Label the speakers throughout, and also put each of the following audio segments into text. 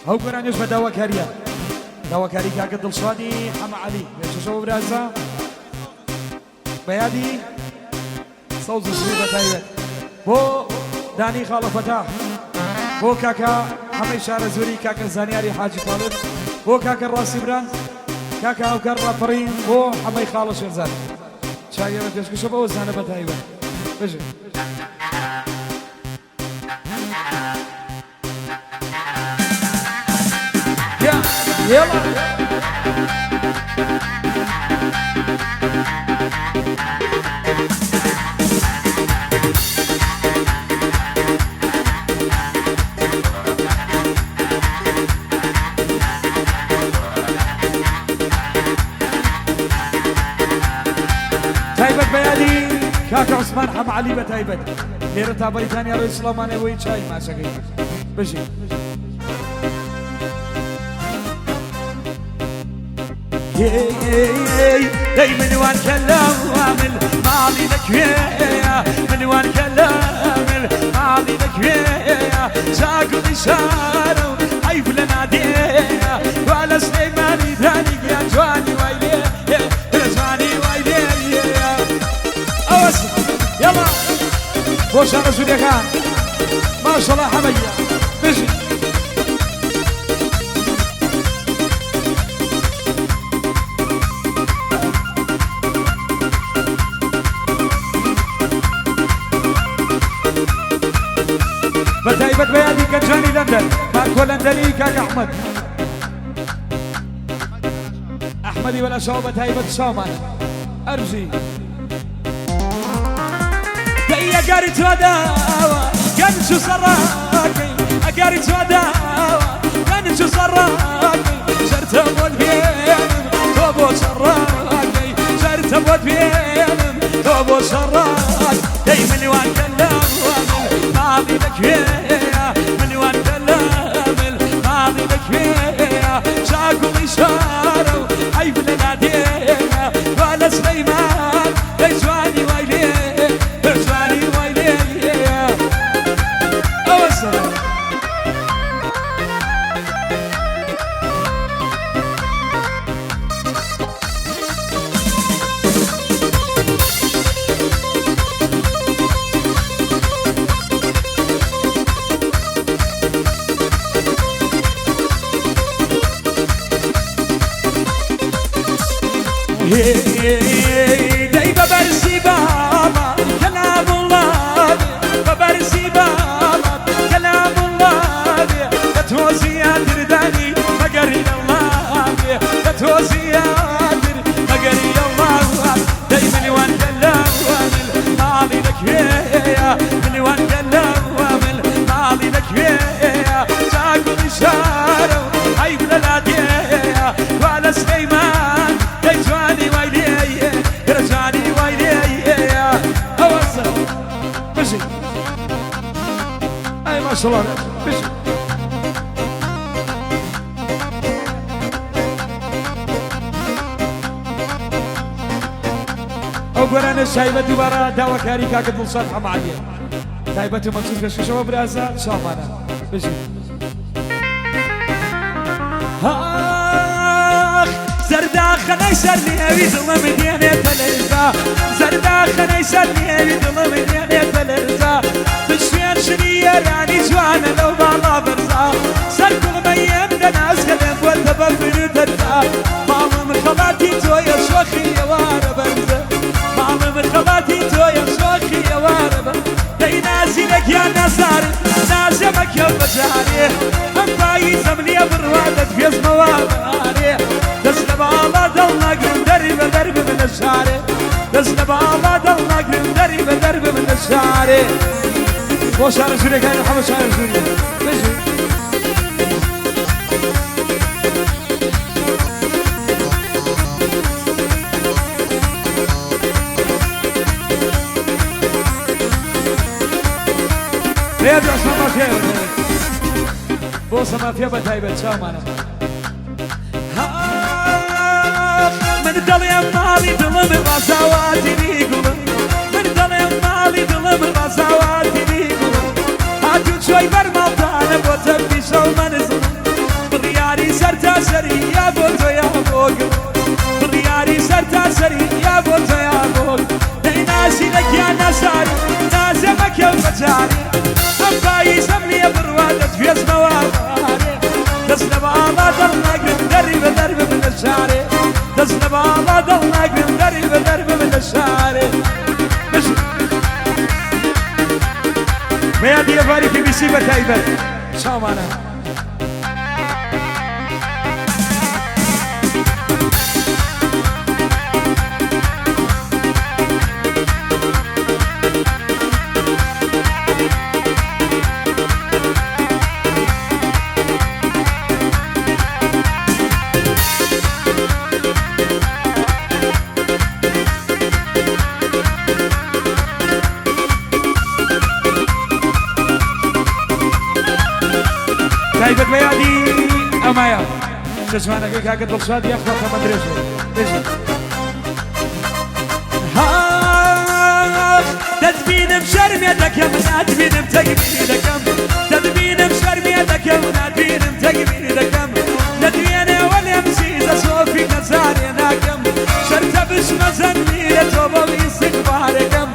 Speaker 1: هو قرانيش بدوا كاريا دوا كاري كاك دلشادي حما علي شو برازا بيادي صوت زريبة تايبت بو داني خالو فتاح بو كاكا حما إشارة زوري كاكا زانياري حاجي طالب بو كاكا الراسي بران كاكا أو كارا فرين بو حما خالو شيرزان شايرة تشكو شو بو زانة بتايبت بجي يلا تايبت بيادي كاكا عثمان حم علي بتايبت ليرتا بريطانيا رئيس سليماني وي شاي ما شقي بجي من وان كلام مالي لك يا من وان كلام مالي لك يا شاكو إشارة عيب لنا دي وعلى سليماني ثاني يا جواني ويلي يا جواني ويلي أوس يلا بوش على سوريا كان ما شاء الله حمية بيجي بتايبت بيادي كجاني لندن ماركو لندني كاك أحمد أحمدي ولا شو بتايبت شومان أرجي يا قاري توداوا كان شو صراكي قاري توداوا كان شو صراكي جرت أبود بينم توبو صراكي جرت أبود بينم توبو صراكي دايما وان كلام ماضي لك يا من وان كلام ماضي لك يا شاكو إشارة عيب لنا دينا ولا سليمان يجواني ويلي يجواني ويلي أوسر دايما برسي بابا كلام الله ببرسي بابا كلام الله تتوزي درداني مقري الله تتوزي مقري الله دايما وان كلام ماضي لك يا من وان كلام ماضي لك يا شاكو إشارة عيب للادي وعلى سليمان يجواني ويلي يرجعني ويلي أوسع بشي أي ما شاء الله بشي أولا الشايبة دوبارة داوا كاري كاك دلشاد حم عليا تايبة مقصود كشكشوا برازا شامانا بشي زرداخ يسرني أبي ظلم ديني فلرزا زرداخ يسرني أبي ظلم ديني فلرزا بشوين شنية راني جوانا لو بالا برزا سركل ميم دناس خلف والتبفر ترزا مام من خلاتي تويا شوخي يا واربرزا مام من خلاتي تويا شوخي يا واربرزا دي ناسي لك يا نصار نازمك يا بجاري أمباي زمني بروادت في اسمواري دسنا بالا دلنا قرم درب من الشارع دسنا بالا دلنا قرم درب من الشارع بو شارع سوريا كان محمد شارع سوريا بيجي يا ابو عثمان مافيا بوسه مافيا بتايبه شامانه من دل يا مالي دلم غزواتي بيقول من دل يا مالي دلم غزواتي بيقول هاتو شوي برمضان بوتبي شو منزل سرتاسري يا بوتو يا بوق بڕیاری سەرتاسەری یا بۆتە یا بۆک دەی ناسی لە گیان نەساری نازەمەکە و بەجارێ ئەم پاییزەم لێ بڕوا دەتوێزمەوە بارێ دەست لە باڵا دەڵناگرم دەری بە دەر بم لە شارێ دەست لە باڵا دەڵناگرم دەری بە دەر بم لە شارێ بەیان دیێڤاری بیسی بە تایبەت چاوانە تایبەت بەیادی ئەمایە چەشمانەکەی کاکە دڵشاد یا خۆخەمە درێژێ بێژە دەتبینم شەرمێ دەکەم ناتبینم تەگبینی دەکەم دەتبینم شەرمێ دەکەم ناتبینم تەگبینی دەکەم دەتوێنێوە لێم سیزە سۆفی نەزارێ ناکەم شەرتە بشمە زەنمیرە تۆ بەڵ ئیستیغفارەکەم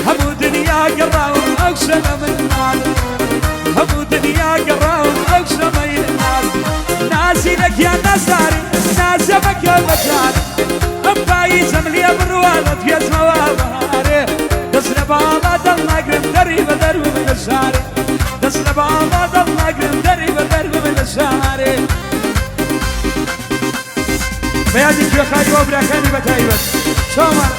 Speaker 1: هەموو دنیا گەڕاوم ئەو شەمە من ناڵم هەموو دنیا گەڕاوم ئەو شەمەی ناز نازی لە گیان نەزاری نازەمەکە بەجارێ ئەم پاییزەم لێ بڕوا دەتوێزمەوە بەهارێ دەست لە باڵا دەڵناگرم دەری بە دەر بم لە شارێ دەست لە باڵا دەڵناگرم دەری بە دەر بم لە شارێ بەیانی کوێخانی وە براکانی بە تایبەت چاومان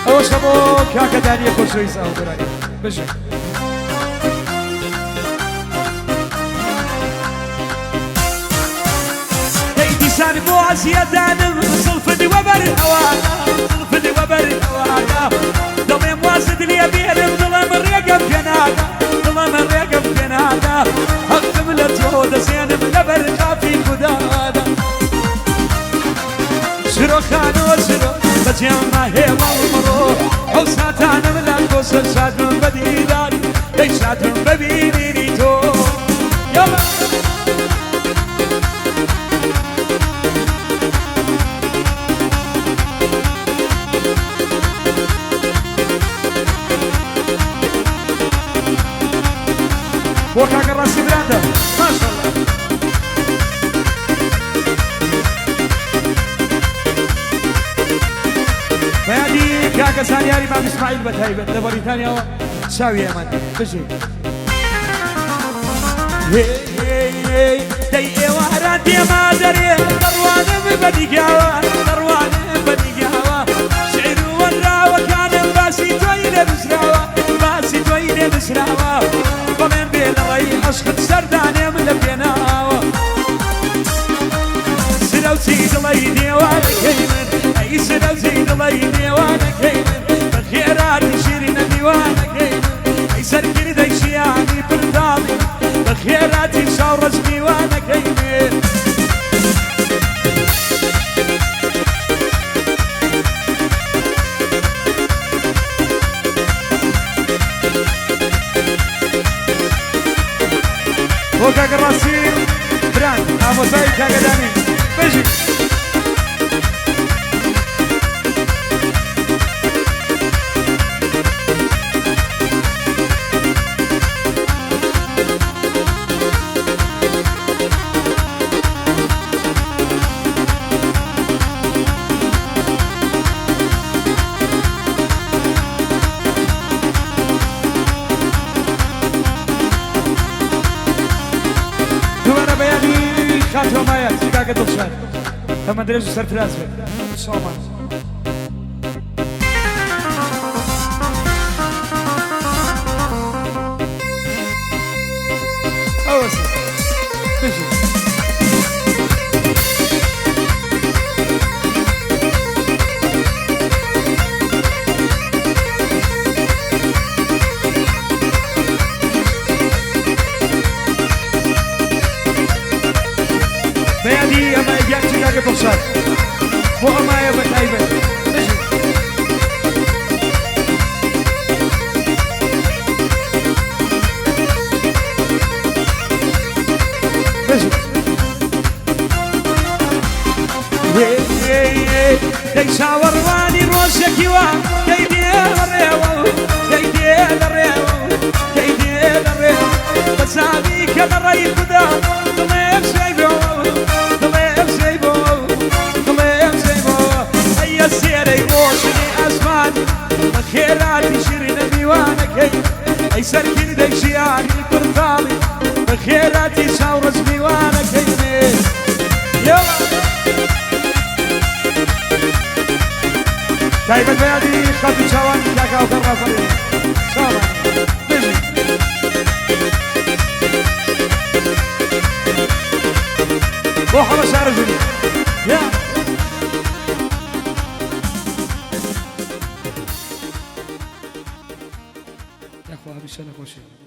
Speaker 1: ئەوەشە بۆ کاکە دانیە خۆشەوی ساوبرانی بژێ دەی دیسان بۆ عەزیەتدانم زڵفت وەبەر هەوادا زڵفت وەبەر هەوادا دڵێم وازت لێ بێرم دڵم ڕێگەم پێنادا دڵم ڕێگەم پێنادا هەقم لە تۆ دەزێنم لەبەر قافی خودادا شرۆخانۆ شرۆ بەجێمە هێوە ومڕۆ ئەو ساتانم لە کۆسەر شادم بە دیداری دەی شادم بەبینینی تۆ بۆ کاکە ڕاستی براندا ماشەڵڵا بەیانی کاکە زانیاری مام ئیسماعیل بە تایبەت لە بەریتانیاوە چاوی ئێمان بژێ دەی ئێواران دێما دەرێ دەڕوانم بەدیگاوە دەڕوانم بەدیگاوە شعر و وەنراوەکانم باسی تۆی لێ بسراوە باسی تۆی لێ بسراوە بەڵێن بێ لەڕێی عەشقت سەردانێم لە پێناوە سرەوچی دڵی نێوانەکەی من ئەی سرەوچی دڵی نێوانەکەی من بەخێراتی شیرینە دیوانەکەی من ئەی سەرکردەی ژیانی پرداڵی بەخێراتی شاو ڕەش میوانەکەی من بۆ کاکە ڕاستی بران ئامۆزای کاکەدانی بژی خاتۆمایە کاکە دڵشاد ئەمە درێژ و سەرفراز بێت ساڵمان ئەوەسە بژێ سيدي أما يجيك تلاقي فرصات وأما يبت أيبت دي شاور واني روشك يوان كيدي الريو كيدي الريو كيدي الريو بسامي كذا ريب دا ضليب سيبو ضليب سيبو ضليب سيبو أي السيري روشني أسمان بخيراتي شيرين بيوانك أي سركين دي شياني برطالي بخيراتي شاورز بيوانك يلا تايبت بيادي خطي شوان جاكا وكرا فريق شوان بيجي روح على شعر الجنيه يا اخوة هذه الشنك وشي